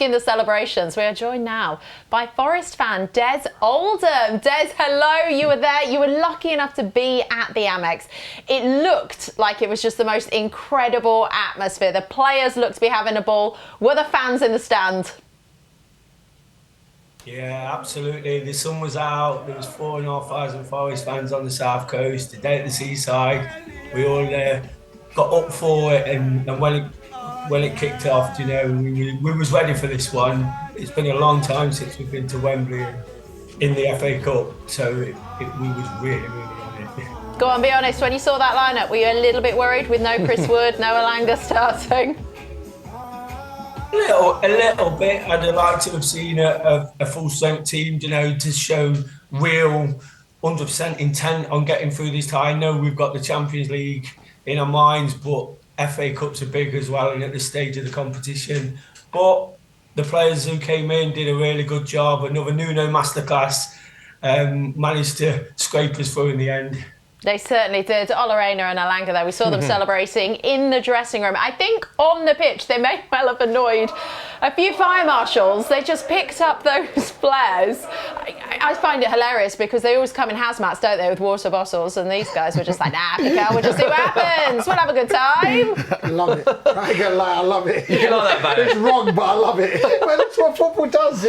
in the celebrations. We are joined now by Forest fan Des Oldham. Des, hello, you were there. You were lucky enough to be at the Amex. It looked like it was just the most incredible atmosphere. The players looked to be having a ball. Were the fans in the stand? Yeah, absolutely. The sun was out. There was 4,500 Forest fans on the south coast, the day at the seaside. We all got up for it, and when it kicked off, you know, we was ready for this one. It's been a long time since we've been to Wembley in the FA Cup, so we was really on it. Go on, be honest. When you saw that lineup, were you a little bit worried with no Chris Wood, no Elanga starting? A little bit. I'd have liked to have seen a full strength team, you know, to show real 100% intent on getting through this tie. I know we've got the Champions League in our minds, but FA Cups are big as well, and at this stage of the competition. But the players who came in did a really good job. Another Nuno masterclass, managed to scrape us through in the end. They certainly did. Olarena and Elanga there, we saw them celebrating in the dressing room. I think on the pitch they may well have annoyed a few fire marshals. They just picked up those flares. I find it hilarious because they always come in hazmats, don't they, with water bottles, and these guys were just like, nah, we'll just see what happens. We'll have a good time. I love it. I ain't gonna lie, I love it. You like that, man? It's wrong, but I love it. Well, that's what football does.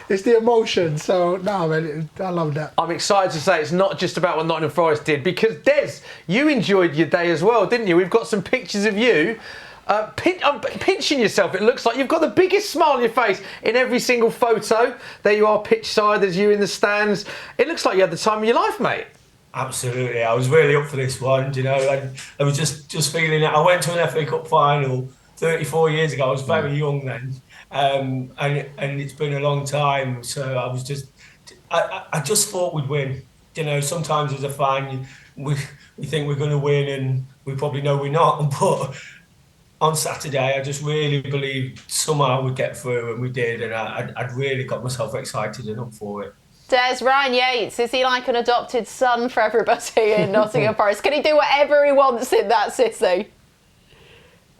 It's the emotion. So, no, man, I love that. I'm excited to say it's not just about what Nottingham Forest did, because Des, you enjoyed your day as well, didn't you? We've got some pictures of you pinching yourself. It looks like you've got the biggest smile on your face in every single photo. There you are, pitch side, there's you in the stands. It looks like you had the time of your life, mate. Absolutely. I was really up for this one, you know. I was just feeling it. I went to an FA Cup final 34 years ago. I was very young then. And it's been a long time. So I was I just thought we'd win. You know, sometimes as a fan, we think we're going to win, and we probably know we're not. But on Saturday, I just really believed somehow we'd get through, and we did. And I'd really got myself excited and up for it. Des, Ryan Yates, is he like an adopted son for everybody in Nottingham Forest? Can he do whatever he wants in that city?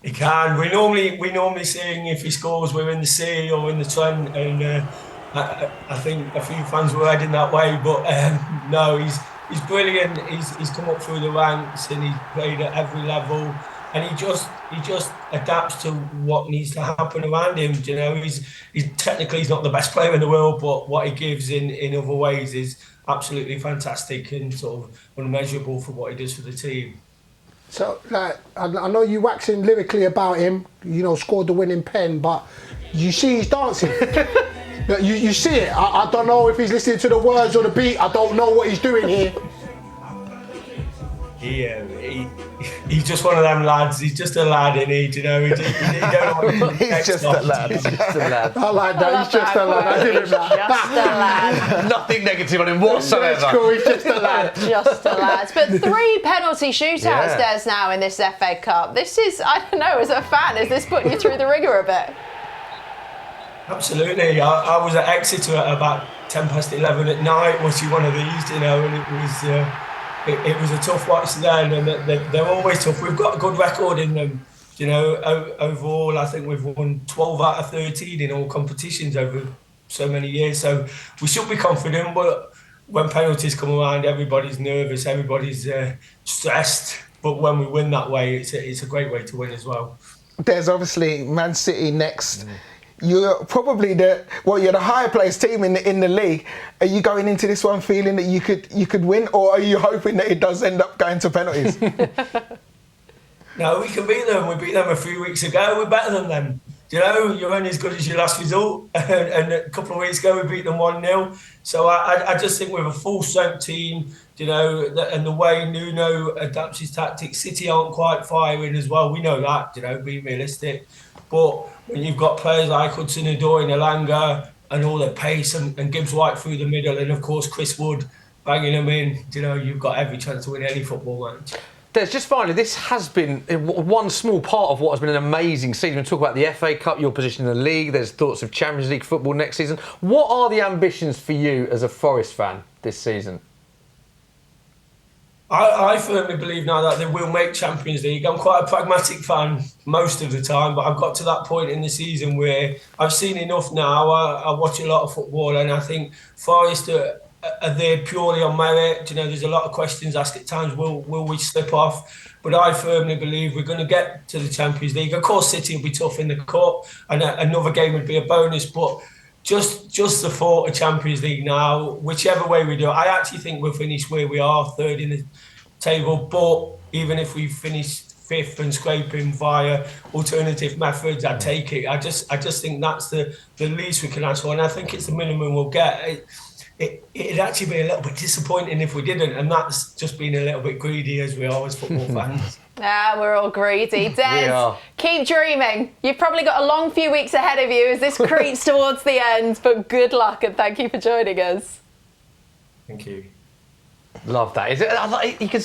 He can. We normally sing if he scores, we're in the sea or in the Trent, and I think a few fans were heading that way, but no, he's brilliant. He's come up through the ranks, and he's played at every level, and he just adapts to what needs to happen around him. You know, he's technically he's not the best player in the world, but what he gives in other ways is absolutely fantastic and sort of unmeasurable for what he does for the team. So, like, I know you waxing lyrically about him, you know, scored the winning pen, but you see he's dancing. You see it. I don't know if he's listening to the words or the beat. I don't know what he's doing here. He's just one of them lads. He's just a lad, isn't he? You know, he don't know He's just a lad. He's just a lad. I like that. He's just a lad. I give him that. Just a lad. Nothing negative on him whatsoever. That's cool. He's just a lad. Just a lad. But 3 penalty shootouts, Des, now in this FA Cup. This is, I don't know, as a fan, is this putting you through the ringer a bit? Absolutely. I was at Exeter at about 11:10 at night watching one of these, you know, and it was a tough watch then, and they're always tough. We've got a good record in them, you know. Overall, I think we've won 12 out of 13 in all competitions over so many years, so we should be confident. But when penalties come around, everybody's nervous, everybody's stressed. But when we win that way, it's a great way to win as well. There's obviously Man City next. You're probably you're the higher placed team in the league. Are you going into this one feeling that you could win, or are you hoping that it does end up going to penalties? No, we can beat them. We beat them a few weeks ago. We're better than them. You know, you're only as good as your last result. And a couple of weeks ago, we beat them 1-0. So I just think with a full strength team, you know, and the way Nuno adapts his tactics, City aren't quite firing as well. We know that, you know, being realistic. But when you've got players like Hudson-Odoi and Elanga and all the pace and Gibbs White through the middle, and of course Chris Wood banging them in, you know, you've got every chance to win any football match. Des, just finally, this has been one small part of what has been an amazing season. We talk about the FA Cup, your position in the league, there's thoughts of Champions League football next season. What are the ambitions for you as a Forest fan this season? I firmly believe now that they will make Champions League. I'm quite a pragmatic fan most of the time, but I've got to that point in the season where I've seen enough now. I watch a lot of football, and I think Forest are there purely on merit. You know, there's a lot of questions asked at times. Will we slip off? But I firmly believe we're going to get to the Champions League. Of course, City will be tough in the cup, and another game would be a bonus. But just the thought of Champions League now, whichever way we do it, I actually think we'll finish where we are, third in the table. But even if we finish fifth and scraping via alternative methods, I'd take it. I just think that's the least we can ask for, and I think it's the minimum we'll get. It'd actually be a little bit disappointing if we didn't, and that's just being a little bit greedy as we are as football fans. We're all greedy. Des, keep dreaming. You've probably got a long few weeks ahead of you as this creeps towards the end, but good luck and thank you for joining us. Thank you. Love that. Is it? You can.